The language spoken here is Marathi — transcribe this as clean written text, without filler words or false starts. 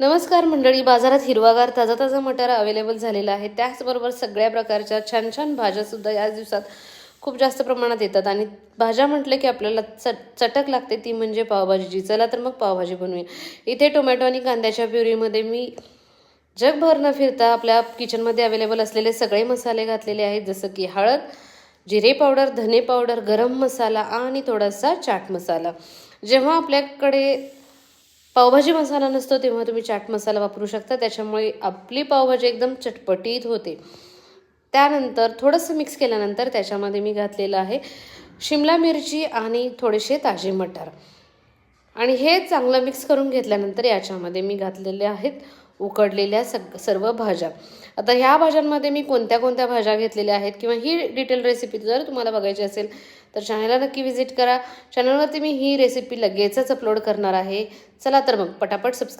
नमस्कार मंडळी. बाजारात हिरवागार ताजा ताजा मटार अवेलेबल झालेला आहे. त्याचबरोबर सगळ्या प्रकारच्या छान छान भाज्यासुद्धा या दिवसात खूप जास्त प्रमाणात येतात. आणि भाज्या म्हटलं की आपल्याला चटक लागते, ती म्हणजे पावभाजीची. चला तर मग पावभाजी बनवूया. इथे टोमॅटो आणि कांद्याच्या प्युरीमध्ये मी जगभर न फिरता आपल्या किचनमध्ये अवेलेबल असलेले सगळे मसाले घातलेले आहेत, जसं की हळद, जिरे पावडर, धने पावडर, गरम मसाला आणि थोडासा चाट मसाला. जेव्हा आपल्याकडे पावभाजी मसाला नसतो तेव्हा तुम्ही चाट मसाला वापरू शकता, त्याच्यामुळे आपली पावभाजी एकदम चटपटीत होते. त्यानंतर थोडंसं मिक्स केल्यानंतर त्याच्यामध्ये मी घातलेलं आहे शिमला मिरची आणि थोडेसे ताजे मटार. आणि हे चांगलं मिक्स करून घेतल्यानंतर याच्यामध्ये मी घातलेले आहेत उकडलेल्या सर्व भाज्या. आता ह्या भाज्यांमध्ये मी कोणत्या कोणत्या भाज्या घेतलेल्या आहेत किंवा ही डिटेल रेसिपी जर तुम्हाला बघायची असेल तर चॅनलला नक्की व्हिजिट करा. चॅनलवरती मी ही रेसिपी लगेचच अपलोड करणार आहे. चला तर मग पटापट सबस्क्राईब